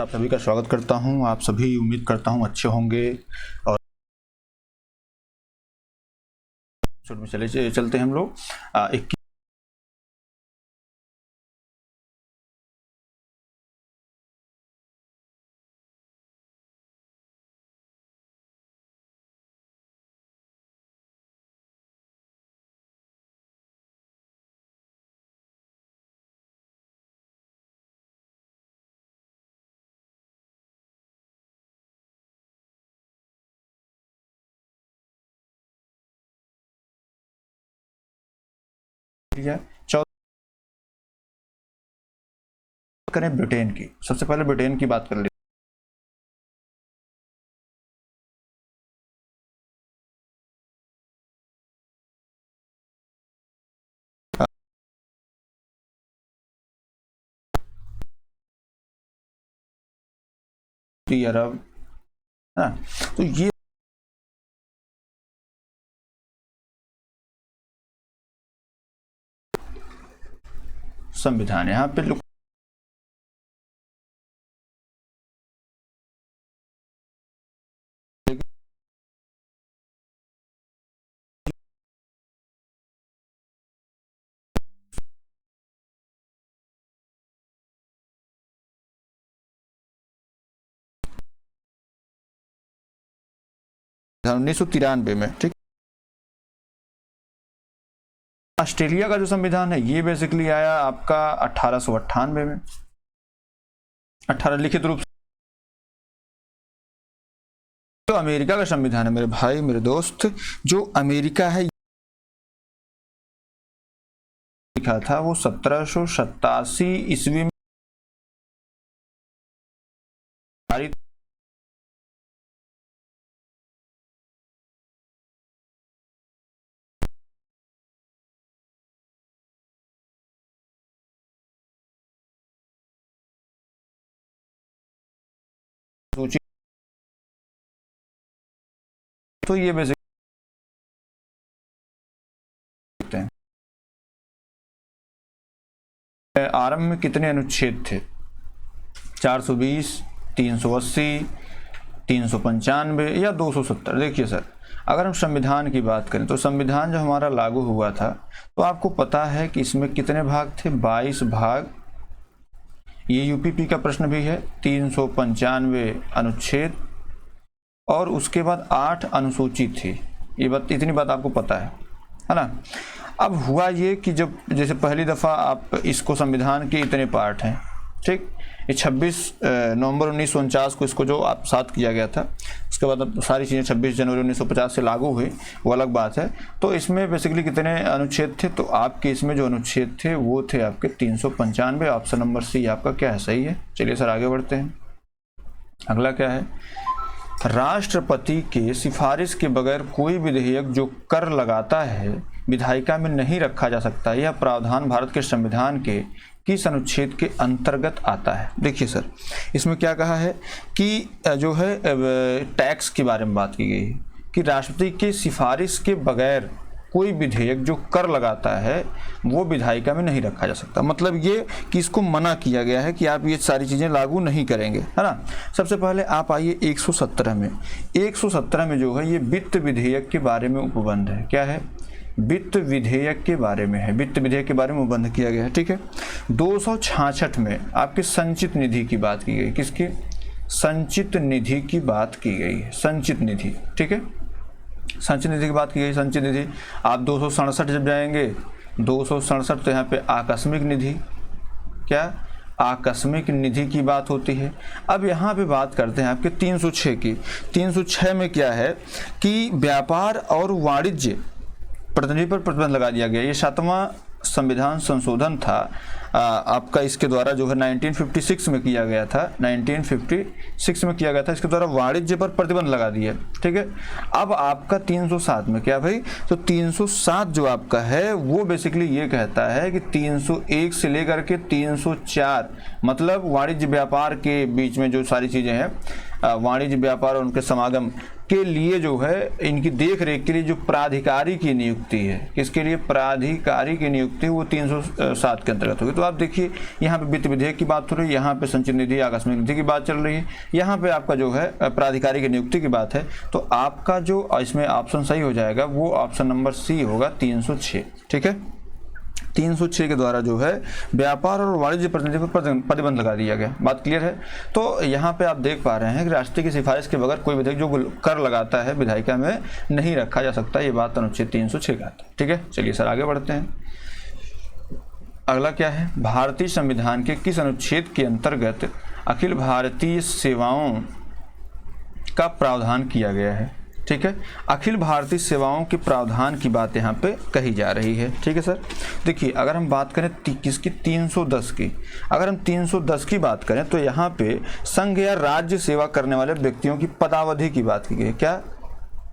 आप सभी का स्वागत करता हूं। आप सभी उम्मीद करता हूं अच्छे होंगे और में चलते हैं हम लोग। करें ब्रिटेन की। सबसे पहले ब्रिटेन की बात कर लेते अरब, तो ये संविधान यहाँ पे उन्नीस सौ 93 में, ठीक। ऑस्ट्रेलिया का जो संविधान है ये बेसिकली आया आपका 1898 में, 18 लिखित रूप से। जो अमेरिका का संविधान है मेरे भाई मेरे दोस्त, जो अमेरिका है लिखा था वो 1787 ईस्वी में सूची। तो ये बेसिक आरंभ में कितने अनुच्छेद थे? 420, 380, 395 या 270। देखिए सर, अगर हम संविधान की बात करें तो संविधान जब हमारा लागू हुआ था तो आपको पता है कि इसमें कितने भाग थे? 22 भाग। ये यूपीपी का प्रश्न भी है। 395 अनुच्छेद और उसके बाद 8 अनुसूची थी। ये बात, इतनी बात आपको पता है ना। अब हुआ ये कि जब जैसे पहली दफ़ा आप इसको संविधान के इतने पार्ट हैं, ठीक। ये 26 नवंबर 1949 को इसको जो आप साथ किया गया था, उसके बाद अब सारी चीज़ें 26 जनवरी 1950 से लागू हुई, वो अलग बात है। तो इसमें बेसिकली कितने अनुच्छेद थे? तो आपके इसमें जो अनुच्छेद थे वो थे आपके 395। ऑप्शन नंबर सी आपका क्या है? सही है। चलिए सर आगे बढ़ते हैं। अगला क्या है? राष्ट्रपति के सिफारिश के बगैर कोई विधेयक जो कर लगाता है विधायिका में नहीं रखा जा सकता। यह प्रावधान भारत के संविधान के किस अनुच्छेद के अंतर्गत आता है? देखिए सर, इसमें क्या कहा है कि जो है टैक्स के बारे में बात की गई है कि राष्ट्रपति की सिफारिश के बगैर कोई विधेयक जो कर लगाता है वो विधायिका में नहीं रखा जा सकता। मतलब ये कि इसको मना किया गया है कि आप ये सारी चीज़ें लागू नहीं करेंगे, है ना। सबसे पहले आप आइए 117 में। 117 में जो है ये वित्त विधेयक के बारे में उपबंध है। क्या है? वित्त विधेयक के बारे में है। वित्त विधेयक के बारे में उपबंध किया गया है, ठीक है। 266 में आपकी संचित निधि की बात की गई। किसकी? संचित निधि की बात की गई है। संचित निधि, ठीक है। संचित निधि की बात की गई। संचित निधि आप 267 जब जाएंगे, 267 तो यहाँ पे आकस्मिक निधि, क्या आकस्मिक निधि की बात होती है। अब यहाँ पे बात करते हैं आपके 306 की। 306 में क्या है कि व्यापार और वाणिज्य प्रतिनिधि पर प्रतिबंध लगा दिया गया। ये 7वां संविधान संशोधन था आपका, इसके द्वारा जो है 1956 में किया गया था। 1956 में किया गया था। इसके द्वारा वाणिज्य पर प्रतिबंध लगा दिया, ठीक है। अब आपका 307 में क्या भाई? तो 307 जो आपका है वो बेसिकली ये कहता है कि 301 से लेकर के 304 मतलब वाणिज्य व्यापार के बीच में जो सारी चीज़ें हैं वाणिज्य व्यापार और उनके समागम के लिए जो है इनकी देख रेख के लिए जो प्राधिकारी की नियुक्ति है, किसके लिए प्राधिकारी की नियुक्ति, वो 307 के अंतर्गत होगी। तो आप देखिए यहाँ पे वित्त विधेयक की बात हो रही है, यहाँ पे संचित निधि आकस्मिक निधि की बात चल रही है, यहाँ पे आपका जो है प्राधिकारी की नियुक्ति की बात है। तो आपका जो इसमें ऑप्शन सही हो जाएगा वो ऑप्शन नंबर सी होगा 306। ठीक है, 306 के द्वारा जो है व्यापार और वाणिज्य प्रतिनिधि पर प्रतिबंध लगा दिया गया। बात क्लियर है। तो यहाँ पे आप देख पा रहे हैं कि राष्ट्रपति की सिफारिश के बगैर कोई विधेयक जो कर लगाता है विधायिका में नहीं रखा जा सकता। ये बात अनुच्छेद 306 का आता है। ठीक है, चलिए सर आगे बढ़ते हैं। अगला क्या है, भारतीय संविधान के किस अनुच्छेद के अंतर्गत अखिल भारतीय सेवाओं का प्रावधान किया गया है। ठीक है, अखिल भारतीय सेवाओं के प्रावधान की बात यहाँ पे कही जा रही है। ठीक है सर, देखिए अगर हम बात करें किसकी 310 की, अगर हम 310 की बात करें तो यहाँ पे संघ या राज्य सेवा करने वाले व्यक्तियों की पदावधि की बात की गई है। क्या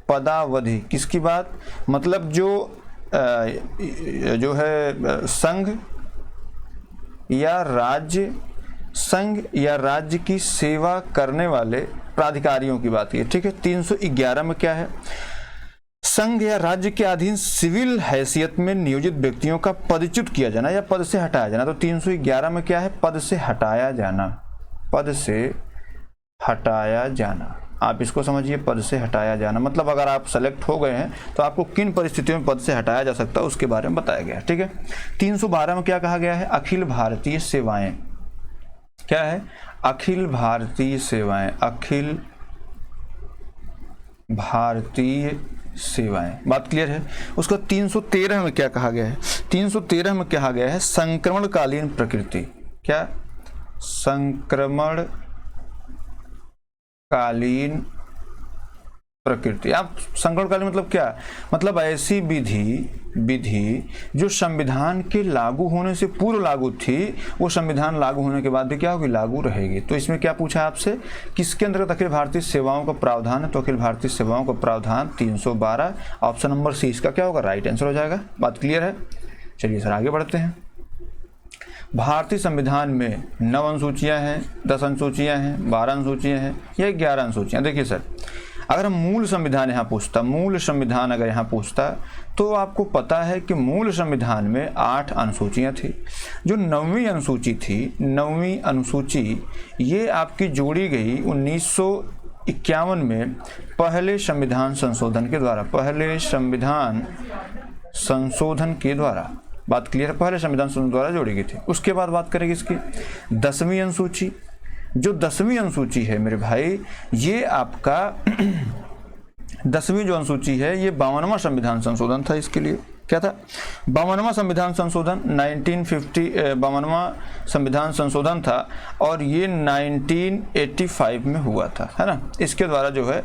पदावधि, किसकी बात, मतलब जो है संघ या राज्य की सेवा करने वाले प्राधिकारियों की बात की है। ठीक है, 311 में क्या है, संघ या राज्य के अधीन सिविल हैसियत में नियोजित व्यक्तियों का पदच्युत किया जाना या पद से हटाया जाना। तो 311 में क्या है, पद से हटाया जाना, पद से हटाया जाना। आप इसको समझिए, पद से हटाया जाना मतलब अगर आप सेलेक्ट हो गए हैं तो आपको किन परिस्थितियों में पद से हटाया जा सकता है उसके बारे में बताया गया। ठीक है, 312 में क्या कहा गया है, अखिल भारतीय सेवाएं, क्या है, अखिल भारतीय सेवाएं, अखिल भारतीय सेवाएं। बात क्लियर है। उसका 313 में क्या कहा गया है, 313 में कहा गया है संक्रमणकालीन प्रकृति। क्या, संक्रमणकालीन प्रकृति। आप संक्रमणकालीन मतलब क्या, मतलब ऐसी विधि जो संविधान के लागू होने से पूर्व लागू थी, वो संविधान लागू होने के बाद भी क्या होगी, लागू रहेगी। तो इसमें क्या पूछा है आपसे, किसके अंतर्गत अखिल भारतीय सेवाओं का प्रावधान है, तो अखिल भारतीय सेवाओं का प्रावधान 312, ऑप्शन नंबर सी इसका क्या होगा, राइट आंसर हो जाएगा। बात क्लियर है। चलिए सर आगे बढ़ते हैं। भारतीय संविधान में 9 अनुसूचियां हैं, 10 अनुसूचियां हैं, 12 अनुसूचियां हैं या 11 अनुसूचियां। देखिए सर, अगर हम मूल संविधान यहाँ पूछता, मूल संविधान अगर यहाँ पूछता तो आपको पता है कि मूल संविधान में 8 अनुसूचियाँ थी। जो 9वीं अनुसूची थी, 9वीं अनुसूची ये आपकी जोड़ी गई 1951 में पहले संविधान संशोधन के द्वारा, पहले संविधान संशोधन के द्वारा। बात क्लियर है, पहले संविधान संशोधन द्वारा जोड़ी गई थी। उसके बाद बात करेंगे इसकी 10वीं अनुसूची। जो 10वीं अनुसूची है मेरे भाई, ये आपका 10वीं जो अनुसूची है ये 52वां संविधान संशोधन था। इसके लिए क्या था, 52वां संविधान संशोधन 52वां संविधान संशोधन था और ये 1985 में हुआ था, है ना। इसके द्वारा जो है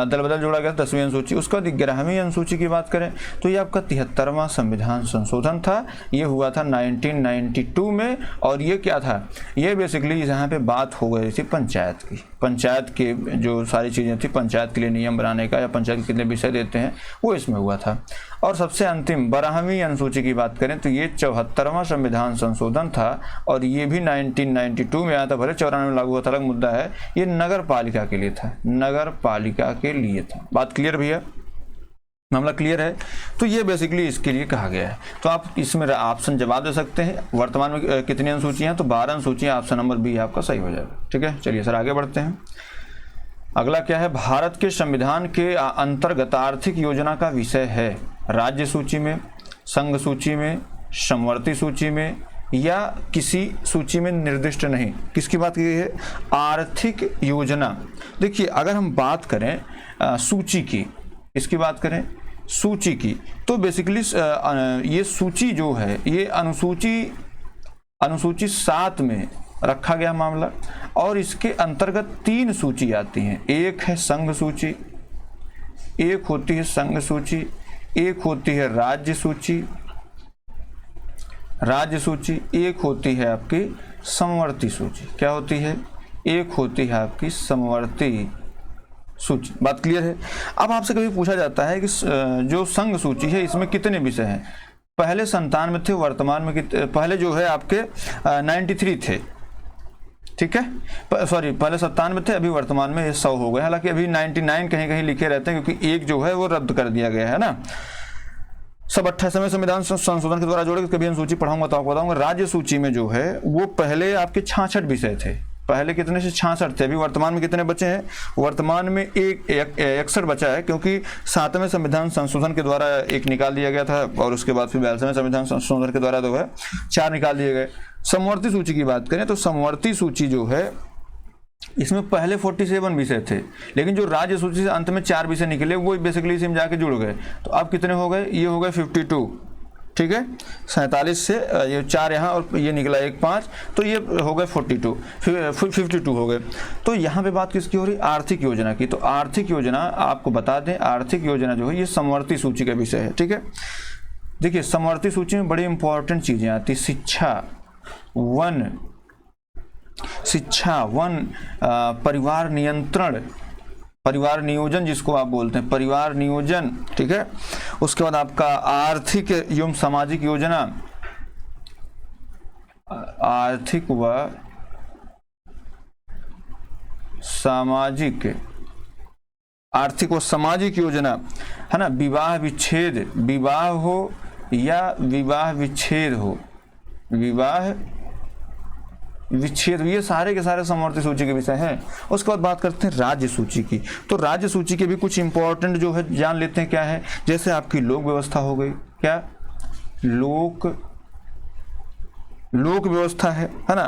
दल बदल जोड़ा गया 10वीं अनुसूची। उसके बाद 11वीं अनुसूची की बात करें तो ये आपका 73वां संविधान संशोधन था, ये हुआ था 1992 में। और ये क्या था, ये बेसिकली यहाँ पे बात हो गई थी पंचायत की, पंचायत के जो सारी चीज़ें थी, पंचायत के लिए नियम बनाने का या पंचायत के कितने विषय देते हैं वो इसमें हुआ था। और सबसे अंतिम 12वीं अनुसूची की बात करें तो ये 74वां संविधान संशोधन था और ये भी 1992 में आया था, भले 94 में लागू हुआ था, अलग मुद्दा है। ये नगर पालिका के लिए था, नगर पालिका के लिए था। बात क्लियर भैया, मामला क्लियर है। तो ये बेसिकली इसके लिए कहा गया है। तो आप इसमें ऑप्शन जवाब दे सकते हैं। वर्तमान में कितनी अनुसूचियाँ, तो 12 अनुसूचियाँ, ऑप्शन नंबर बी आपका सही हो जाएगा। ठीक है, चलिए सर आगे बढ़ते हैं। अगला क्या है, भारत के संविधान के अंतर्गत आर्थिक योजना का विषय है राज्य सूची में, संघ सूची में, समवर्ती सूची में या किसी सूची में निर्दिष्ट नहीं। किसकी बात की गई है, आर्थिक योजना। देखिए अगर हम बात करें सूची की, इसकी बात करें सूची की, तो बेसिकली ये सूची जो है ये अनुसूची 7 में रखा गया मामला। और इसके अंतर्गत 3 सूची आती हैं। एक है संघ सूची, एक होती है संघ सूची, एक होती है राज्य सूची, एक होती है आपकी समवर्ती सूची। क्या होती है, एक होती है आपकी समवर्ती सूची। बात क्लियर है। अब आपसे कभी पूछा जाता है कि जो संघ सूची है इसमें कितने विषय हैं, पहले 97 में थे, वर्तमान में पहले जो है आपके 93 थे, ठीक है। सॉरी, पहले 97 थे, अभी वर्तमान में ये 100 हो गए। हालांकि अभी 99 कहीं कहीं लिखे रहते हैं क्योंकि एक जो है वो रद्द कर दिया गया है ना। सब 28वें संविधान संशोधन के द्वारा जोड़े, कभी हम सूची पढ़ाऊंगा तो आपको बताऊंगा। राज्य सूची में जो है वो पहले आपके 66 विषय थे, पहले कितने से 66 थे, अभी वर्तमान में कितने बचे हैं? वर्तमान में 61 बचा है, क्योंकि 7वें संविधान संशोधन के द्वारा एक निकाल दिया गया था और उसके बाद फिर 42वें संविधान संशोधन के द्वारा जो है 4 निकाल दिए गए। समवर्ती सूची की बात करें तो समवर्ती सूची जो है इसमें पहले 47 विषय थे, लेकिन जो राज्य सूची से अंत में 4 विषय निकले वो बेसिकली इसी में जाके जुड़ गए। तो अब कितने हो गए? ये हो गए 52, ठीक है। 47 से ये 4 यहाँ और ये निकला 1 5, तो ये हो गए 52 हो गए। तो यहाँ पे बात किसकी हो रही? आर्थिक योजना की। तो आर्थिक योजना आपको बता दें, आर्थिक योजना जो है ये समवर्ती सूची का विषय है, ठीक है। देखिए समवर्ती सूची में बड़ी इंपॉर्टेंट चीजें आती, शिक्षा, वन, परिवार नियंत्रण, परिवार नियोजन जिसको आप बोलते हैं, परिवार नियोजन, ठीक है। उसके बाद आपका आर्थिक एवं सामाजिक योजना, आर्थिक व सामाजिक, आर्थिक व सामाजिक योजना है ना। विवाह विच्छेद, विवाह हो या विवाह विच्छेद हो, विवाह विच्छेद, ये सारे के सारे समवर्ती सूची के विषय हैं। उसके बाद बात करते हैं राज्य सूची की। तो राज्य सूची के भी कुछ इंपॉर्टेंट जो है जान लेते हैं क्या है। जैसे आपकी लोक व्यवस्था हो गई, क्या लोक व्यवस्था है ना।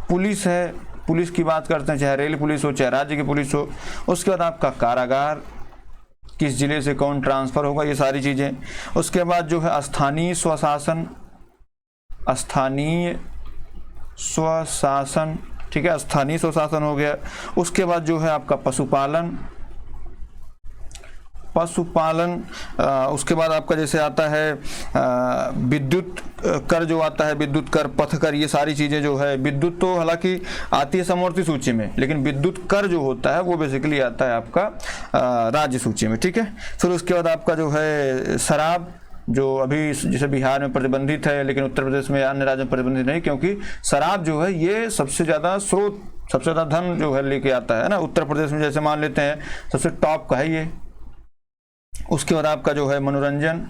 पुलिस है, पुलिस की बात करते हैं, चाहे रेल पुलिस हो चाहे राज्य की पुलिस हो। उसके बाद आपका कारागार, किस जिले से कौन ट्रांसफर होगा, ये सारी चीजें। उसके बाद जो है स्थानीय स्वशासन, स्थानीय स्वशासन, ठीक है, स्थानीय स्वशासन हो गया। उसके बाद जो है आपका पशुपालन, उसके बाद आपका जैसे आता है विद्युत कर जो आता है, विद्युत कर, पथ कर, ये सारी चीजें जो है। विद्युत तो हालांकि आती है समवर्ती सूची में, लेकिन विद्युत कर जो होता है वो बेसिकली आता है आपका राज्य सूची में, ठीक है। फिर उसके बाद आपका जो है शराब, जो अभी जैसे बिहार में प्रतिबंधित है लेकिन उत्तर प्रदेश में अन्य राज्यों में प्रतिबंधित नहीं, क्योंकि शराब जो है ये सबसे ज़्यादा स्रोत, सबसे ज़्यादा धन जो है लेके आता है ना। उत्तर प्रदेश में जैसे मान लेते हैं सबसे टॉप का है ये। उसके बाद आपका जो है मनोरंजन,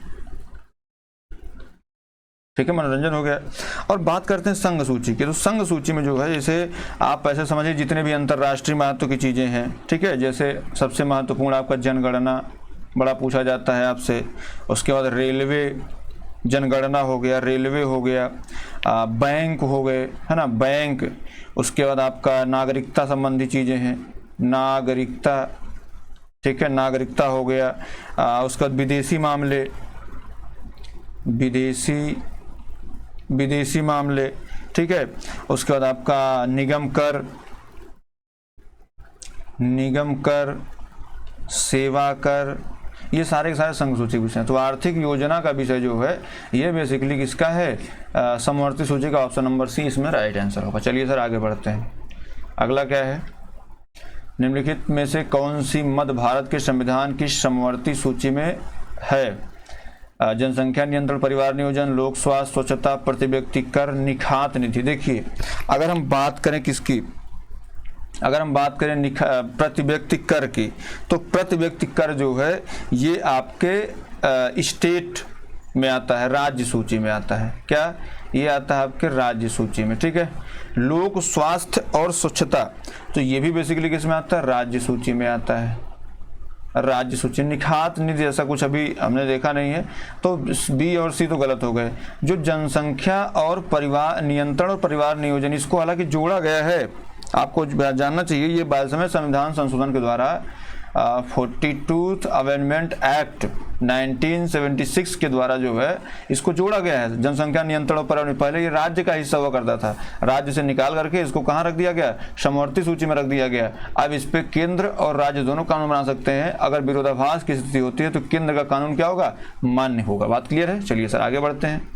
ठीक है, मनोरंजन हो गया। और बात करते हैं संघ सूची की। तो संघ सूची में जो है जैसे आप ऐसे समझिए जितने भी अंतर्राष्ट्रीय महत्व की चीज़ें हैं, ठीक है, जैसे सबसे महत्वपूर्ण आपका जनगणना, बड़ा पूछा जाता है आपसे। उसके बाद रेलवे जनगणना हो गया, रेलवे हो गया, बैंक हो गए, है ना, बैंक। उसके बाद आपका नागरिकता संबंधी चीज़ें हैं, नागरिकता, ठीक है, नागरिकता हो गया। उसके बाद विदेशी मामले, विदेशी मामले, ठीक है। उसके बाद आपका निगम कर, सेवा कर, ये सारे के सारे संघ सूची विषय हैं। तो आर्थिक योजना का विषय जो है ये बेसिकली किसका है? समवर्ती सूची का। ऑप्शन नंबर सी इसमें राइट आंसर होगा। चलिए सर आगे बढ़ते हैं। अगला क्या है? निम्नलिखित में से कौन सी मध्य भारत के संविधान की समवर्ती सूची में है? जनसंख्या नियंत्रण, परिवार नियोजन, लोक स्वास्थ्य, स्वच्छता, प्रति व्यक्ति कर, निखात निधि। देखिए अगर हम बात करें किसकी, अगर हम बात करें प्रति व्यक्ति कर की, तो प्रति व्यक्ति कर जो है ये आपके स्टेट में आता है, राज्य सूची में आता है। क्या ये आता है आपके राज्य सूची में, ठीक है। लोक स्वास्थ्य और स्वच्छता, तो ये भी बेसिकली किस में आता है? राज्य सूची में आता है, राज्य सूची। निखात निधि ऐसा कुछ अभी हमने देखा नहीं है, तो बी और सी तो गलत हो गए। जो जनसंख्या और परिवार नियंत्रण और परिवार नियोजन, इसको हालांकि जोड़ा गया है, आपको जानना चाहिए। ये 22वें संविधान संशोधन के द्वारा 42th अमेंडमेंट एक्ट 1976 के द्वारा जो है इसको जोड़ा गया है। जनसंख्या नियंत्रण और परिवार, पहले ये राज्य का हिस्सा हुआ करता था, राज्य से निकाल करके इसको कहाँ रख दिया गया? समवर्ती सूची में रख दिया गया। अब इस पे केंद्र और राज्य दोनों कानून बना सकते हैं। अगर विरोधाभास की स्थिति होती है तो केंद्र का कानून क्या होगा? मान्य होगा। बात क्लियर है? चलिए सर आगे बढ़ते हैं।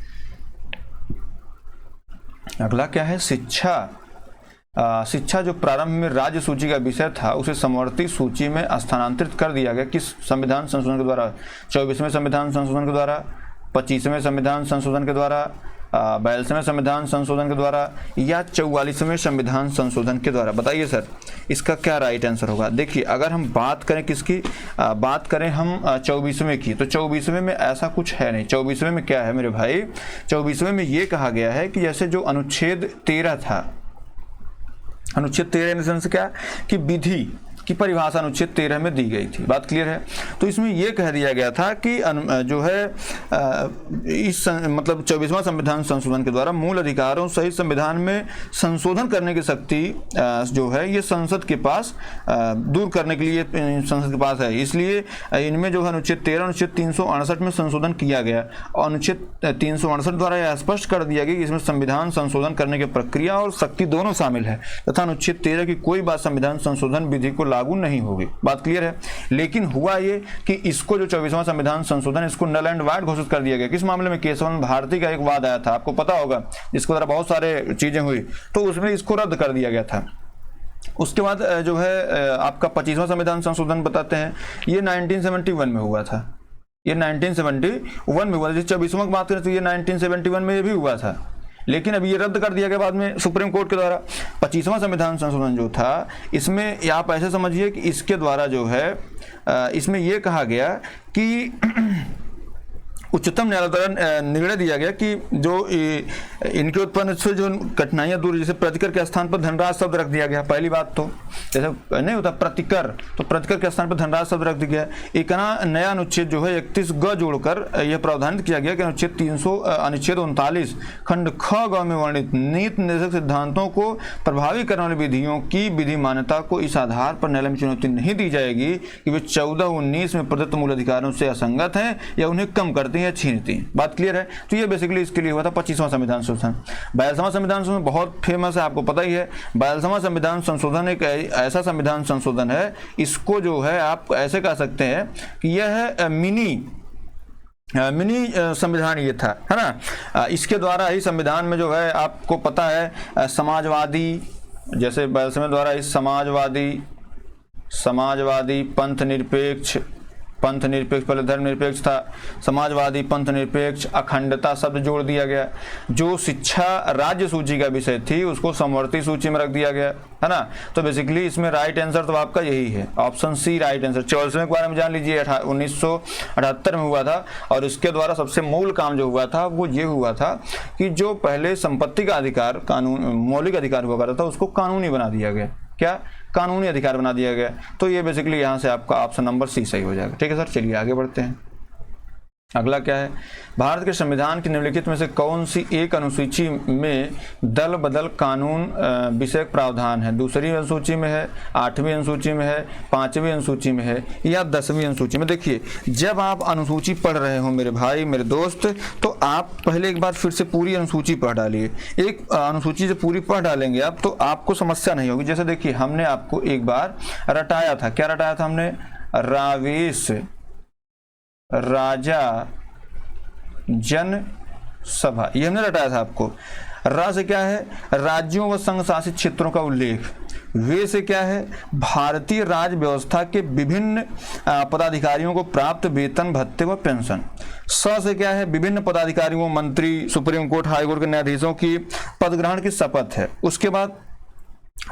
अगला क्या है? शिक्षा। शिक्षा जो प्रारंभ में राज्य सूची का विषय था उसे समवर्ती सूची में स्थानांतरित कर दिया गया। किस संविधान संशोधन के द्वारा? 24वें संविधान संशोधन के द्वारा, 25वें संविधान संशोधन के द्वारा, 42वें संविधान संशोधन के द्वारा या 44वें संविधान संशोधन के द्वारा? बताइए सर, इसका क्या राइट आंसर होगा? देखिए, अगर हम बात करें किसकी, बात करें हम 24वें की, तो 24वें में ऐसा कुछ है नहीं। 24वें में क्या है मेरे भाई? 24वें में ये कहा गया है कि जैसे जो अनुच्छेद 13 था, अनुच्छेद 13 इन सेंस क्या कि विधि की परिभाषा अनुच्छेद 13 में दी गई थी। बात क्लियर है? तो इसमें यह कह दिया गया था कि जो है इस मतलब 24वां संविधान संशोधन के द्वारा मूल अधिकारों सहित संविधान में संशोधन करने की शक्ति जो है ये संसद के पास दूर करने के लिए संसद के पास है। इसलिए इनमें जो है अनुच्छेद 13 अनुच्छेद 368 में संशोधन किया गया और अनुच्छेद 368 द्वारा यह स्पष्ट कर दिया गया कि इसमें संविधान संशोधन करने की प्रक्रिया और शक्ति दोनों शामिल है तथा अनुच्छेद 13 की कोई बात संविधान संशोधन विधि को लागू नहीं होगी। बात क्लियर है? लेकिन हुआ ये कि इसको जो 24वां संविधान संशोधन इसको नल एंड वाइड घोषित कर दिया गया। किस मामले में? केशवन भारती का एक वाद आया था, आपको पता होगा, जिसके द्वारा बहुत सारे चीजें हुई, तो उसमें इसको रद्द कर दिया गया था। उसके बाद जो है आपका 25वां संविधान संशोधन बताते हैं, ये 1971 में हुआ था। ये 1971 में हुआ था। 24वां की बात करें तो ये 1971 में ये भी हुआ था, लेकिन अभी ये रद्द कर दिया गया बाद में सुप्रीम कोर्ट के द्वारा। 25वां संविधान संशोधन जो था, इसमें आप ऐसे समझिए कि इसके द्वारा जो है इसमें यह कहा गया कि उच्चतम न्यायालय द्वारा निर्णय दिया गया कि जो इनके उत्पन्न से जो कठिनाइयां दूर, जैसे प्रतिकर के स्थान पर धनराज शब्द रख दिया गया। पहली बात तो जैसे नहीं होता प्रतिकर, तो प्रतिकर के स्थान पर धनराज शब्द रख दिया गया। एक नया अनुच्छेद जो है 31 जोड़कर यह प्रावधान किया गया कि अनुच्छेद 39 खंड ख ग में वर्णित नीति निर्देशक सिद्धांतों को प्रभावी करने वाली विधियों की विधि मान्यता को इस आधार पर न्यायालय में चुनौती नहीं दी जाएगी कि वे 14-19 में प्रदत्त मूल अधिकारों से असंगत हैं या उन्हें कम करते हैं या छीनती हैं। बात क्लियर है? तो ये बेसिकली इसके लिए हुआ था 25वां संविधान संशोधन। 42वां संविधान संशोधन बहुत फेमस है, आपको पता ही है। 42वां संविधान संशोधन एक ऐसा संविधान संशोधन है, इसको जो है आप ऐसे कह सकते हैं कि यह मिनी संविधान ये था, है ना। इसके द्वारा ही संविधान में जो है आपको पता है समाजवादी, जैसे 42वें द्वारा इस समाजवादी पंथ निरपेक्ष पहले धर्मनिरपेक्ष था, समाजवादी, पंथ निरपेक्ष, अखंडता शब्द जोड़ दिया गया। जो शिक्षा राज्य सूची का विषय थी उसको समवर्ती सूची में रख दिया गया, है ना। तो बेसिकली इसमें राइट आंसर तो आपका यही है, ऑप्शन सी राइट आंसर। 44वें के बारे में जान लीजिए, 1978 में हुआ था और इसके द्वारा सबसे मूल काम जो हुआ था वो ये हुआ था कि जो पहले संपत्ति का अधिकार कानून मौलिक अधिकार हुआ करता था उसको कानूनी बना दिया गया। क्या? कानूनी अधिकार बना दिया गया। तो ये बेसिकली यहाँ से आपका ऑप्शन नंबर सी सही हो जाएगा। ठीक है सर, चलिए आगे बढ़ते हैं। अगला क्या है? भारत के संविधान की निम्नलिखित में से कौन सी एक अनुसूची में दल बदल कानून विषयक प्रावधान है? दूसरी अनुसूची में है, 8वीं अनुसूची में है, 5वीं अनुसूची में है या 10वीं अनुसूची में? देखिए, जब आप अनुसूची पढ़ रहे हो मेरे भाई मेरे दोस्त, तो आप पहले एक बार फिर से पूरी अनुसूची पढ़ डालिए। एक अनुसूची जब पूरी पढ़ डालेंगे आप तो आपको समस्या नहीं होगी। जैसे देखिए, हमने आपको एक बार रटाया था। क्या रटाया था हमने? रावेश राजा जन सभा, ये हमने रटाया था आपको। रा से क्या है? राज्यों व संघ शासित क्षेत्रों का उल्लेख। वे से क्या है? भारतीय राज्य व्यवस्था के विभिन्न पदाधिकारियों को प्राप्त वेतन भत्ते व पेंशन। स से क्या है? विभिन्न पदाधिकारियों, मंत्री, सुप्रीम कोर्ट, हाई कोर्ट के न्यायाधीशों की पदग्रहण की शपथ है। उसके बाद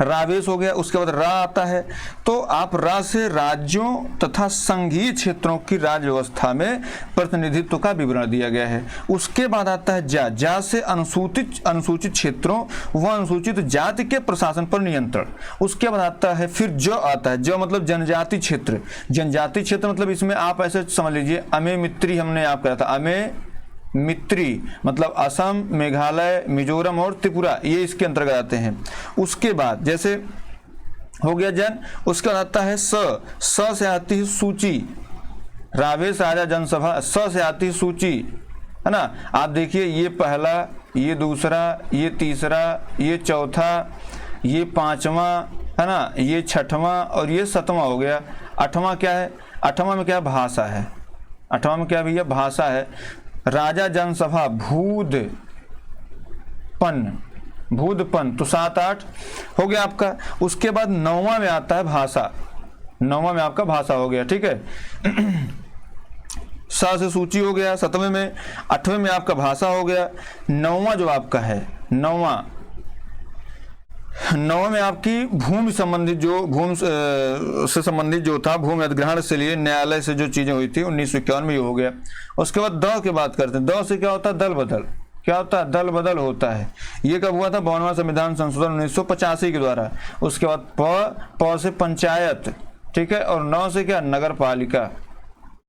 रावेश हो गया, उसके बाद रा आता है। तो आप रा से राज्यों तथा संघीय क्षेत्रों की राज्य व्यवस्था में प्रतिनिधित्व का विवरण दिया गया है। उसके बाद आता है जा। जा से अनुसूचित क्षेत्रों व अनुसूचित जाति के प्रशासन पर नियंत्रण। उसके बाद आता है फिर जो आता है। जो मतलब जनजाति क्षेत्र। जनजाति क्षेत्र मतलब इसमें आप ऐसे समझ लीजिए, अमे मित्री हमने आप कहा था, अमे मित्री मतलब असम, मेघालय, मिजोरम और त्रिपुरा, ये इसके अंतर्गत आते हैं। उसके बाद जैसे हो गया जन, उसके बाद आता है स से आती है सूची। रावेश राजा जनसभा, स से आती है सूची, है ना। आप देखिए, ये पहला, ये दूसरा, ये तीसरा, ये चौथा, ये पांचवा, है ना, ये छठवां और ये 7वां हो गया। 8वां क्या है? 8वां में क्या? भाषा है। 8वां में क्या भैया? भाषा है। राजा जनसभा, भूदपन, तो 7-8 हो गया आपका। उसके बाद 9वां में आता है भाषा। 9वां में आपका भाषा हो गया। ठीक है। स सा से सूची हो गया 7वें में, 8वें में आपका भाषा हो गया, 9वां जो आपका है 9वां में आपकी भूमि संबंधित जो भूमि से संबंधित जो था भूमि अधिग्रहण से लिए न्यायालय से जो चीजें हुई थी 1951 में ये हो गया। उसके बाद द की बात करते हैं। द से क्या होता है? दल बदल। क्या होता है? दल बदल होता है। ये कब हुआ था? 52वां संविधान संशोधन 1985 के द्वारा। उसके बाद प से पंचायत, ठीक है, और 9 से क्या? नगर पालिका।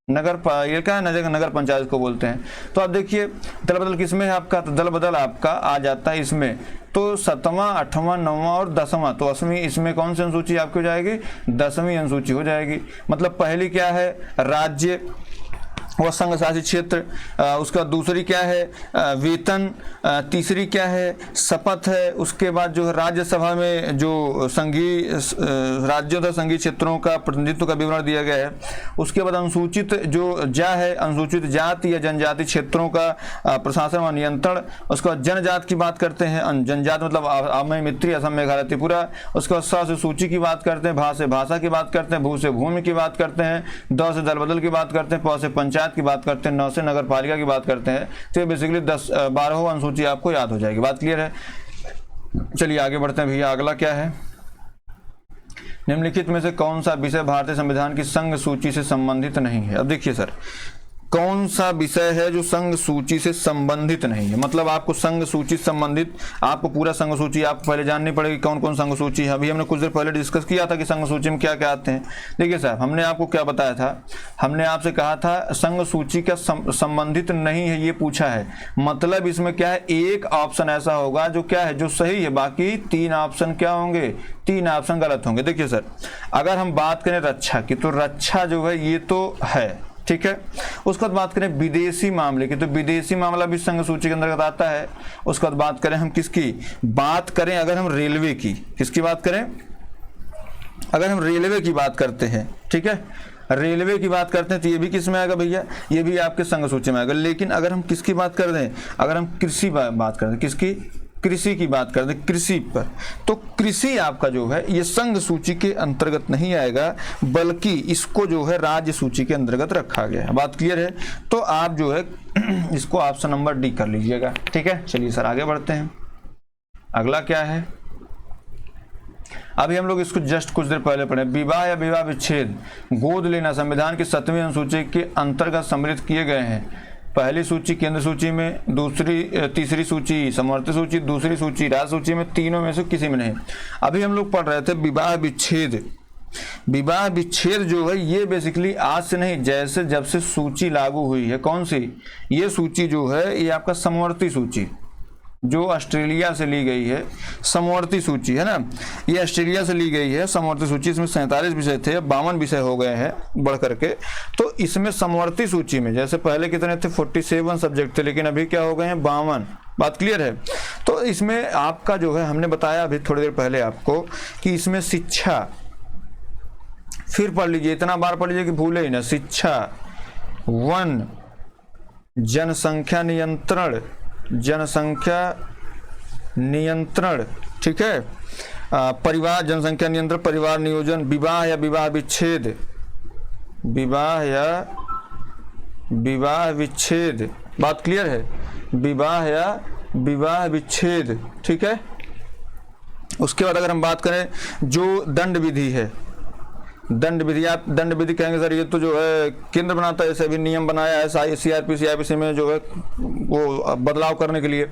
ये क्या है? नगर पंचायत को बोलते हैं। तो आप देखिए दल बदल किसमें है आपका? तो दल बदल आपका आ जाता है इसमें। तो 7वां, 8वां, 9वां और 10वां, तो 10वीं इसमें कौन सी अनुसूची आपकी हो जाएगी? 10वीं अनुसूची हो जाएगी। मतलब पहली क्या है? राज्य व संघ शासित क्षेत्र। उसका दूसरी क्या है? वेतन। तीसरी क्या है? शपथ है। उसके बाद जो है राज्यसभा में जो संघीय राज्यों तथा संघीय क्षेत्रों का प्रतिनिधित्व का विवरण दिया गया है। उसके बाद अनुसूचित जो जा है, अनुसूचित जाति या जनजाति क्षेत्रों का प्रशासन व नियंत्रण। उसके बाद जनजात की बात करते हैं। जनजात मतलब आमय मित्री, असम मेघालय त्रिपुरा। उसके बाद स से सूची की बात करते हैं, भा से भाषा की बात करते हैं, भू से भूमि की बात करते हैं, द से दल बदल की बात करते हैं, प से पंचायत की बात करते हैं, 9 से नगर पालिका की बात करते हैं। तो ये बेसिकली 12 अनुसूची आपको याद हो जाएगी। बात क्लियर है? चलिए आगे बढ़ते हैं भैया। अगला क्या है? निम्नलिखित में से कौन सा विषय भारतीय संविधान की संघ सूची से संबंधित नहीं है? अब देखिए सर, कौन सा विषय है जो संघ सूची से संबंधित नहीं है? मतलब आपको संघ सूची संबंधित, आपको पूरा संघ सूची आपको पहले जाननी पड़ेगी कौन कौन संघ सूची है। अभी हमने कुछ देर पहले डिस्कस किया था कि संघ सूची में क्या क्या आते हैं। देखिए साहब, हमने आपको क्या बताया था? हमने आपसे कहा था संघ सूची का संबंधित नहीं है, ये पूछा है। मतलब इसमें क्या है? एक ऑप्शन ऐसा होगा जो क्या है? जो सही है। बाकी 3 ऑप्शन क्या होंगे? 3 ऑप्शन गलत होंगे। देखिए सर, अगर हम बात करें रक्षा की, तो रक्षा जो है ये तो है, ठीक है। उसके बाद बात करें विदेशी मामले की, तो विदेशी मामला भी संघ सूची के अंतर्गत आता है। उसके बाद बात करें हम किसकी बात करें? अगर हम रेलवे की, किसकी बात करें? अगर हम रेलवे की बात करते हैं, ठीक है, रेलवे की बात करते हैं, तो ये भी किस में आएगा भैया? ये भी आपके संघ सूची में आएगा। लेकिन अगर हम किसकी बात कर दें? अगर हम कृषि बात कर दें, किसकी? कृषि की बात करते हैं, कृषि पर, तो कृषि आपका जो है ये संघ सूची के अंतर्गत नहीं आएगा, बल्कि इसको जो है राज्य सूची के अंतर्गत रखा गया है। बात क्लियर है? तो आप जो है इसको ऑप्शन नंबर डी कर लीजिएगा, ठीक है। चलिए सर आगे बढ़ते हैं। अगला क्या है? अभी हम लोग इसको जस्ट कुछ देर पहले पढ़े। विवाह या विवाह विच्छेद गोद लेना संविधान की 7वीं अनुसूची के अंतर्गत सम्मिलित किए गए हैं। पहली सूची केंद्र सूची में, तीसरी सूची समवर्ती सूची, दूसरी सूची राज्य सूची में, तीनों में से किसी में नहीं। अभी हम लोग पढ़ रहे थे विवाह विच्छेद। विवाह विच्छेद जो है ये बेसिकली आज से नहीं, जैसे जब से सूची लागू हुई है। कौन सी? ये सूची जो है ये आपका समवर्ती सूची, जो ऑस्ट्रेलिया से ली गई है, समवर्ती सूची है ना, ये ऑस्ट्रेलिया से ली गई है समवर्ती सूची। इसमें 47 विषय थे, 52 विषय हो गए हैं बढ़ करके। तो इसमें समवर्ती सूची में जैसे पहले कितने थे? 47 सब्जेक्ट थे, लेकिन अभी क्या हो गए हैं? 52। बात क्लियर है? तो इसमें आपका जो है, हमने बताया अभी थोड़ी देर पहले आपको कि इसमें शिक्षा, फिर पढ़ लीजिए, इतना बार पढ़ लीजिए कि भूले ही ना। शिक्षा, वन, जनसंख्या नियंत्रण, ठीक है, परिवार, जनसंख्या नियंत्रण, परिवार नियोजन, विवाह या विवाह विच्छेद, बात क्लियर है? विवाह या विवाह विच्छेद, ठीक है। उसके बाद अगर हम बात करें जो दंड विधि है, दंड विधि, आप दंड विधि कहेंगे सर ये तो जो है केंद्र बनाता है, ऐसे भी नियम बनाया है सीआरपीसी में जो है वो बदलाव करने के लिए।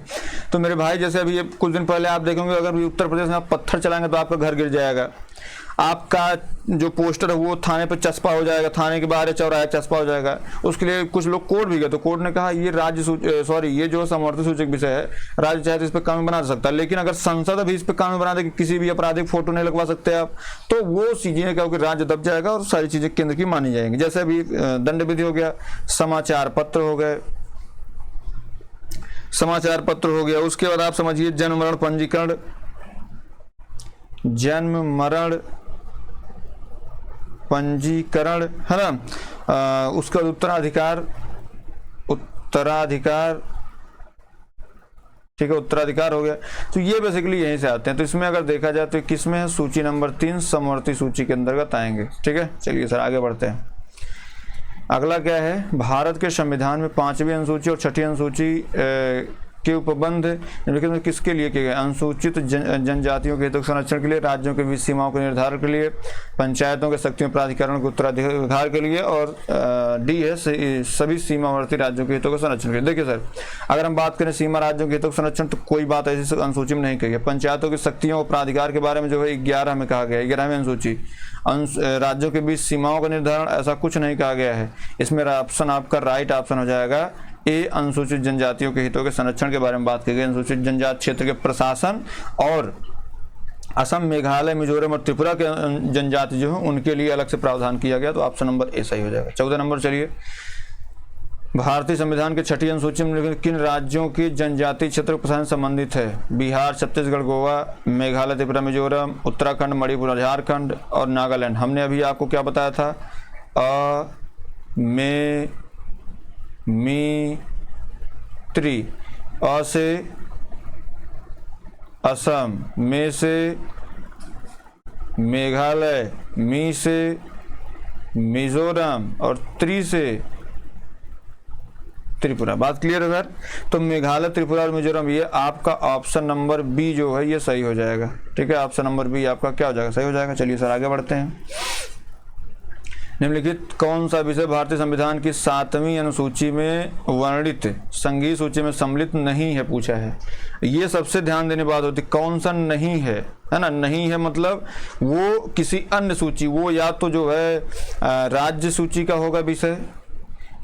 तो मेरे भाई जैसे अभी ये कुछ दिन पहले आप देखेंगे, अगर उत्तर प्रदेश में आप पत्थर चलाएंगे तो आपका घर गिर जाएगा। आपका जो पोस्टर है वो थाने पे चस्पा हो जाएगा, थाने के बाहर चौराहे चस्पा हो जाएगा। उसके लिए कुछ लोग कोर्ट भी गए, तो कोर्ट ने कहा ये ये जो समवर्ती सूचक विषय है, राज्य चाहे तो इस पर कानून बना सकता है, लेकिन अगर संसद अभी इस पर कानून बना दे कि किसी भी आपराधिक फोटो नहीं लगवा सकते आप, तो वो चीजें क्या होगी? राज्य दब जाएगा और सारी चीजें केंद्र की मानी जाएंगी। जैसे अभी दंड विधि हो गया, समाचार पत्र हो गए, समाचार पत्र हो गया। उसके बाद आप समझिए जन्म मरण पंजीकरण, जन्म मरण पंजीकरण है ना। उसका उत्तराधिकार, ठीक है, उत्तराधिकार हो गया। तो ये बेसिकली यहीं से आते हैं। तो इसमें अगर देखा जाए तो किसमें है? सूची नंबर 3 समवर्ती सूची के अंतर्गत आएंगे, ठीक है। चलिए सर आगे बढ़ते हैं। अगला क्या है, भारत के संविधान में 5वीं अनुसूची और 6ठी अनुसूची के उपबंध निम्नलिखित में किसके लिए किए गए? अनुसूचित जनजातियों के हितों के संरक्षण के लिए, राज्यों के बीच सीमाओं के निर्धारण के लिए, पंचायतों के शक्तियों प्राधिकरण के उत्तराधिकार के लिए, और डी है सभी सीमावर्ती राज्यों के हितों के संरक्षण के लिए। देखिए सर, अगर हम बात करें सीमा राज्यों के हितों के संरक्षण, तो कोई बात ऐसी अनुसूची में नहीं कही है। पंचायतों की शक्तियों और प्राधिकार के बारे में जो है 11 में कहा गया है, 11वीं अनुसूची। राज्यों के बीच सीमाओं का निर्धारण, ऐसा कुछ नहीं कहा गया है। इसमें ऑप्शन आपका राइट ऑप्शन हो जाएगा ए, अनुसूचित जनजातियों के हितों के संरक्षण के बारे में बात की गई। अनुसूचित जनजाति क्षेत्र के प्रशासन और असम, मेघालय, मिजोरम और त्रिपुरा के जनजाति जो है उनके लिए अलग से प्रावधान किया गया, तो ऑप्शन नंबर ए सही हो जाएगा। 14 नंबर चलिए, भारतीय संविधान के 6ठी अनुसूची में किन राज्यों की जनजातीय क्षेत्र प्रशासन संबंधित है? बिहार, छत्तीसगढ़, गोवा, मेघालय, त्रिपुरा, मिजोरम, उत्तराखंड, मणिपुर, झारखंड और नागालैंड। हमने अभी आपको क्या बताया था? मी त्रि, अ से असम, में से मेघालय, मी से मिजोरम और त्रि से त्रिपुरा। बात क्लियर है सर? तो मेघालय, त्रिपुरा और मिजोरम, ये आपका ऑप्शन नंबर बी जो है ये सही हो जाएगा। ठीक है, ऑप्शन नंबर बी आपका क्या हो जाएगा? सही हो जाएगा। चलिए सर आगे बढ़ते हैं। निम्नलिखित कौन सा विषय भारतीय संविधान की 7वीं अनुसूची में वर्णित संघीय सूची में सम्मिलित नहीं है, पूछा है। ये सबसे ध्यान देने बात होती, कौन सा नहीं है ना? नहीं है मतलब वो किसी अन्य सूची, वो या तो जो है राज्य सूची का होगा विषय,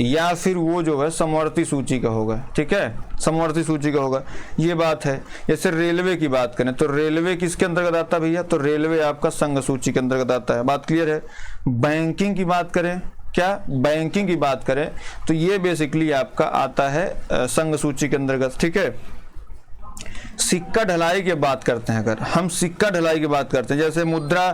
या फिर वो जो है समवर्ती सूची का होगा। ठीक है, समवर्ती सूची का होगा, ये बात है। जैसे रेलवे की बात करें तो रेलवे किसके अंतर्गत आता है भैया? तो रेलवे आपका संघ सूची के अंतर्गत आता है। बात क्लियर है। बैंकिंग की बात करें, क्या बैंकिंग की बात करें तो ये बेसिकली आपका आता है संघ सूची के अंतर्गत। ठीक है, सिक्का ढलाई की बात करते हैं, अगर हम सिक्का ढलाई की बात करते हैं, जैसे मुद्रा,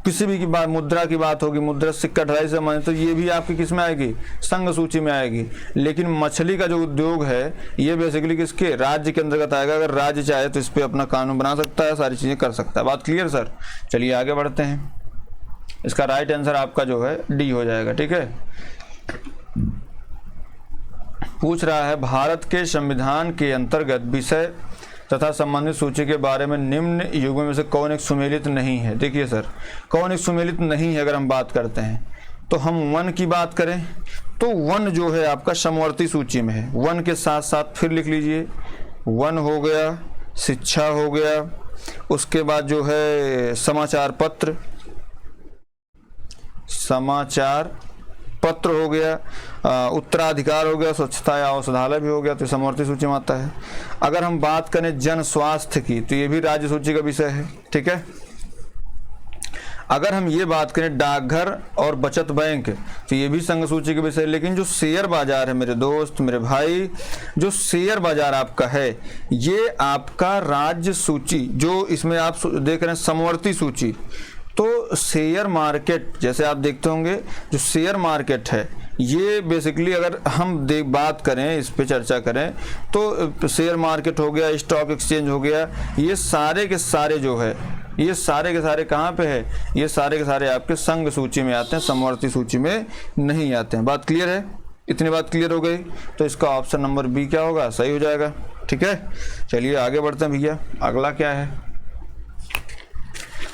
किसी भी की बात, मुद्रा की बात होगी, मुद्रा सिक्का ढलाई से संबंधित, तो ये भी आपकी किस में आएगी? संघ सूची में आएगी। लेकिन मछली का जो उद्योग है ये बेसिकली किसके? राज्य के अंतर्गत आएगा। अगर राज्य चाहे तो इस पे अपना कानून बना सकता है, सारी चीजें कर सकता है। बात क्लियर सर? चलिए आगे बढ़ते हैं। इसका राइट आंसर आपका जो है डी हो जाएगा। ठीक है, पूछ रहा है भारत के संविधान के अंतर्गत विषय तथा संबंधित सूची के बारे में निम्न युगों में से कौन एक सुमेलित नहीं है? देखिए सर, कौन एक सुमेलित नहीं है अगर हम बात करते हैं तो हम वन की बात करें तो वन जो है आपका समवर्ती सूची में है। वन के साथ साथ फिर लिख लीजिए, वन हो गया, शिक्षा हो गया, उसके बाद जो है समाचार पत्र हो गया, उत्तराधिकार हो गया, स्वच्छता या औषधालय भी हो गया, तो समवर्ती सूची में आता है। अगर हम बात करें जन स्वास्थ्य की तो ये भी राज्य सूची का विषय है। ठीक है, अगर हम ये बात करें डाकघर और बचत बैंक तो ये भी संघ सूची के विषय है। लेकिन जो शेयर बाजार है मेरे दोस्त, मेरे भाई, जो शेयर बाजार आपका है ये आपका राज्य सूची, जो इसमें आप देख रहे हैं समवर्ती सूची, तो शेयर मार्केट जैसे आप देखते होंगे, जो शेयर मार्केट है ये बेसिकली अगर हम बात करें, इस पे चर्चा करें तो शेयर मार्केट हो गया, स्टॉक एक्सचेंज हो गया, ये सारे के सारे जो है, ये सारे के सारे कहाँ पे है? ये सारे के सारे आपके संघ सूची में आते हैं, समवर्ती सूची में नहीं आते हैं। बात क्लियर है? इतनी बात क्लियर हो गई तो इसका ऑप्शन नंबर बी क्या होगा? सही हो जाएगा। ठीक है, चलिए आगे बढ़ते हैं भैया। अगला क्या है?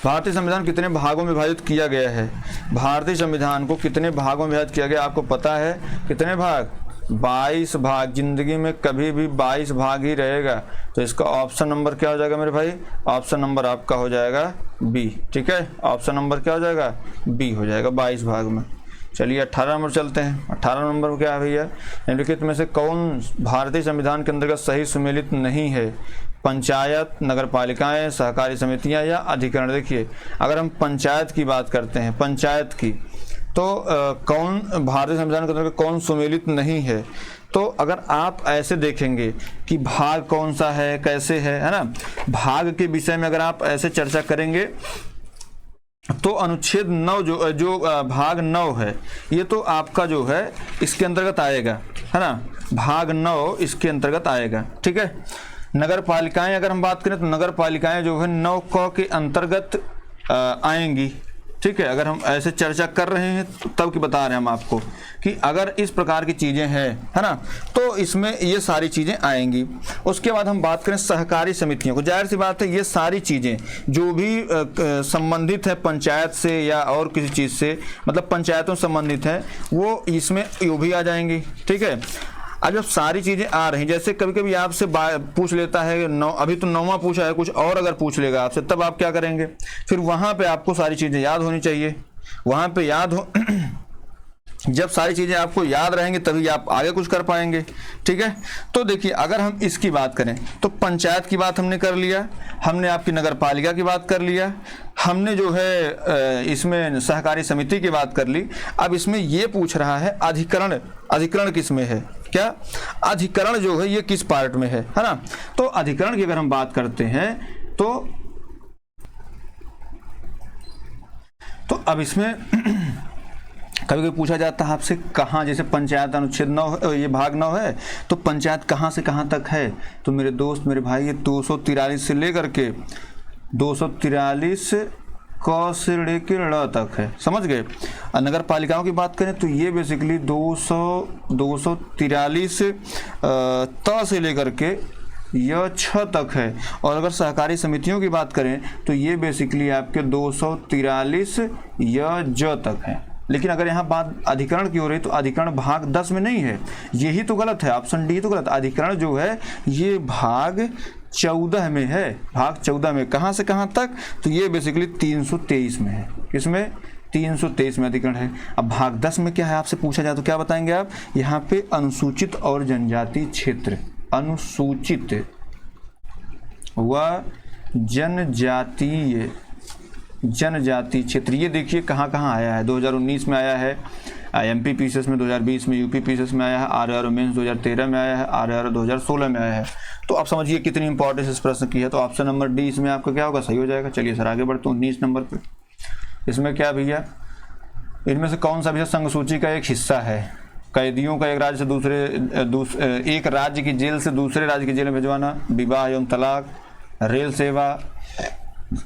भारतीय संविधान कितने भागों में विभाजित किया गया है? भारतीय संविधान को कितने भागों में विभाजित किया गया? आपको पता है कितने भाग? 22 भाग। जिंदगी में कभी भी 22 भाग ही रहेगा, तो इसका ऑप्शन नंबर क्या हो जाएगा मेरे भाई? ऑप्शन नंबर आपका हो जाएगा बी। ठीक है, ऑप्शन नंबर क्या हो जाएगा? बी हो जाएगा, 22 भाग में। चलिए 18 नंबर चलते हैं। 18 नंबर क्या है भैया? निम्नलिखित में से कौन भारतीय संविधान के अंतर्गत सही सुमेलित नहीं है? पंचायत, नगर पालिकाएं, सहकारी समितियां या अधिकरण। देखिए अगर हम पंचायत की बात करते हैं, पंचायत की, तो कौन भारतीय संविधान के अंतर्गत कौन सुमेलित नहीं है? तो अगर आप ऐसे देखेंगे कि भाग कौन सा है, कैसे है ना, भाग के विषय में अगर आप ऐसे चर्चा करेंगे तो अनुच्छेद 9 जो भाग 9 है ये तो आपका जो है इसके अंतर्गत आएगा, है ना, भाग 9 इसके अंतर्गत आएगा। ठीक है, नगर पालिकाएं अगर हम बात करें तो नगर पालिकाएं जो है 9 क के अंतर्गत आएंगी। ठीक है, अगर हम ऐसे चर्चा कर रहे हैं तो तब की बता रहे हैं हम आपको कि अगर इस प्रकार की चीज़ें हैं, है ना, तो इसमें ये सारी चीज़ें आएंगी। उसके बाद हम बात करें सहकारी समितियों को, जाहिर सी बात है ये सारी चीज़ें जो भी संबंधित है पंचायत से या और किसी चीज़ से, मतलब पंचायतों से संबंधित है, वो इसमें यो भी आ जाएंगी। ठीक है, अब जब सारी चीज़ें आ रही, जैसे कभी कभी आपसे पूछ लेता है अभी तो 9वां पूछा है, कुछ और अगर पूछ लेगा आपसे, तब आप क्या करेंगे, फिर वहाँ पे आपको सारी चीज़ें याद होनी चाहिए। वहाँ पे याद हो जब सारी चीज़ें आपको याद रहेंगी तभी आप आगे कुछ कर पाएंगे। ठीक है, तो देखिए अगर हम इसकी बात करें तो पंचायत की बात हमने कर लिया, हमने आपकी नगर पालिका की बात कर लिया, हमने जो है इसमें सहकारी समिति की बात कर ली। अब इसमें ये पूछ रहा है अधिकरण, अधिकरण किस में है, क्या अधिकरण जो है ये किस पार्ट में है ना। तो अधिकरण की अगर हम बात करते हैं तो अब इसमें कभी कभी पूछा जाता है आपसे कहाँ, जैसे पंचायत अनुच्छेद 9 ये भाग 9 है, तो पंचायत कहाँ से कहाँ तक है, तो मेरे दोस्त मेरे भाई ये 243 से लेकर के 243 क से लेकर ड़ तक है, समझ गए। नगर पालिकाओं की बात करें तो ये बेसिकली 243 त से लेकर के यह 6 तक है। और अगर सहकारी समितियों की बात करें तो ये बेसिकली आपके 243 यह ज तक है। लेकिन अगर यहाँ बात अधिकरण की हो रही तो अधिकरण भाग 10 में नहीं है, यही तो गलत है, ऑप्शन डी तो गलत। अधिकरण जो है ये भाग 14 में है, भाग 14 में। कहाँ से कहाँ तक, तो ये बेसिकली 323 में है। किसमें, 323 में अधिकरण है। अब भाग 10 में क्या है आपसे पूछा जाए तो क्या बताएंगे आप, यहाँ पे अनुसूचित और जनजाति क्षेत्र, अनुसूचित व जनजाति क्षेत्र, ये देखिए कहाँ कहाँ आया है। 2019 में आया है एमपी पीसीएस में, 2020 में यूपी पीसीएस में आया है, आरआर मेंस 2013 में आया है, आरआर 2016 में आया है। तो आप समझिए कितनी इंपॉर्टेंस इस प्रश्न की है। तो ऑप्शन नंबर डी इसमें आपका क्या होगा, सही हो जाएगा। चलिए सर आगे बढ़ते हैं 19 नंबर पे। इसमें क्या भैया, इनमें से कौन सा भैया संघ सूची का एक हिस्सा है। कैदियों का एक राज्य से एक राज्य की जेल से दूसरे राज्य की जेल में भिजवाना, विवाह एवं तलाक, रेल सेवा,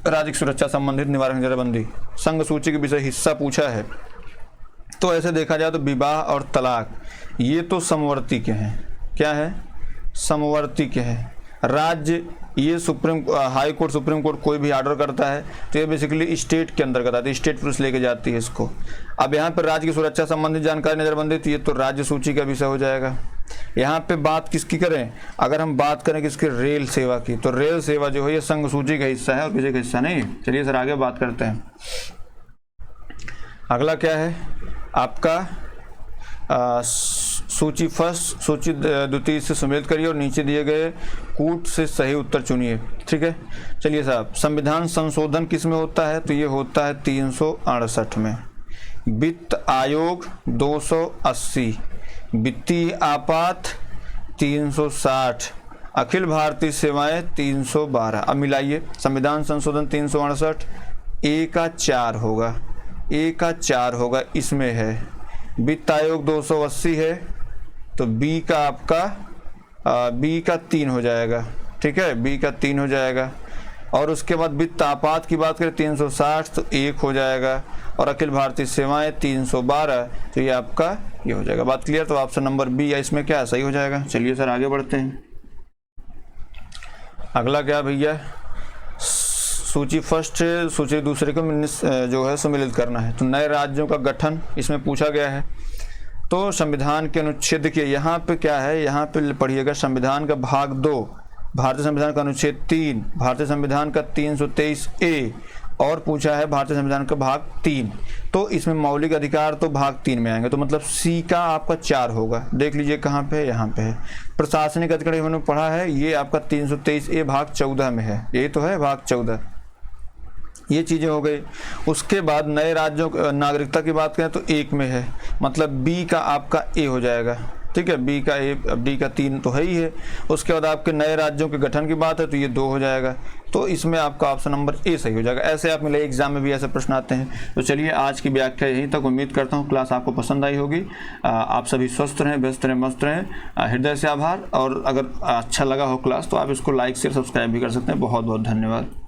राज्य की सुरक्षा संबंधित निवारक घेराबंदी, संघ सूची के विषय हिस्सा पूछा है। तो ऐसे देखा जाए तो विवाह और तलाक ये तो समवर्ती के हैं, क्या है, समवर्ती के हैं। राज्य ये हाई कोर्ट सुप्रीम कोर्ट कोई भी ऑर्डर करता है तो ये बेसिकली स्टेट के अंदर आता है, स्टेट पुलिस लेके जाती है इसको। अब यहाँ पर राज्य की सुरक्षा संबंधित जानकारी नजरबंदी, तो ये तो राज्य सूची का विषय हो जाएगा। यहाँ पे बात किसकी करें, अगर हम बात करें किसकी, रेल सेवा की, तो रेल सेवा जो है ये संघ सूची का हिस्सा है और किसी का हिस्सा नहीं है। चलिए सर आगे बात करते हैं। अगला क्या है आपका सूची फर्स्ट, सूची द्वितीय से सम्मिलित करिए और नीचे दिए गए कूट से सही उत्तर चुनिए। ठीक है, चलिए साहब, संविधान संशोधन किस में होता है, तो ये होता है 368 में। वित्त आयोग 280, वित्तीय आपात 360, अखिल भारतीय सेवाएं 312। अब मिलाइए, संविधान संशोधन 368, ए का 4 होगा, ए का 4 होगा, इसमें है। वित्त आयोग 280 है तो बी का आपका बी का 3 हो जाएगा। ठीक है, बी का 3 हो जाएगा। और उसके बाद वित्त आपात की बात करें 360 तो 1 हो जाएगा, और अखिल भारतीय सेवाएं 312 तो ये आपका ये हो जाएगा। बात क्लियर, तो ऑप्शन नंबर बी है इसमें क्या सही हो जाएगा। चलिए सर आगे बढ़ते हैं। अगला क्या भैया, सूची फर्स्ट सूची दूसरे को जो है सम्मिलित करना है। तो नए राज्यों का गठन इसमें पूछा गया है। तो संविधान के अनुच्छेद के यहाँ पे क्या है, यहाँ पे पढ़िएगा संविधान का भाग 2, भारतीय संविधान का अनुच्छेद 3, भारतीय संविधान का 323A, और पूछा है भारतीय संविधान का भाग 3। तो इसमें मौलिक अधिकार तो भाग 3 में आएंगे, तो मतलब सी का आपका 4 होगा। देख लीजिए कहाँ पे है, यहाँ पे है। प्रशासनिक अधिकार इन्होंने पढ़ा है, ये आपका 323A भाग 14 में है, यही तो है भाग 14। ये चीज़ें हो गई। उसके बाद नए राज्यों नागरिकता की बात करें तो 1 में है, मतलब बी का आपका ए हो जाएगा। ठीक है, बी का ए, डी का 3 तो है ही है। उसके बाद आपके नए राज्यों के गठन की बात है तो ये 2 हो जाएगा। तो इसमें आपका ऑप्शन नंबर ए सही हो जाएगा। ऐसे आप मिले एग्जाम में भी ऐसे प्रश्न आते हैं। तो चलिए आज की व्याख्या यहीं तक। उम्मीद करता हूँ क्लास आपको पसंद आई होगी। आप सभी स्वस्थ रहें, व्यस्त रहें, मस्त रहें। हृदय से आभार। और अगर अच्छा लगा हो क्लास तो आप इसको लाइक शेयर सब्सक्राइब भी कर सकते हैं। बहुत बहुत धन्यवाद।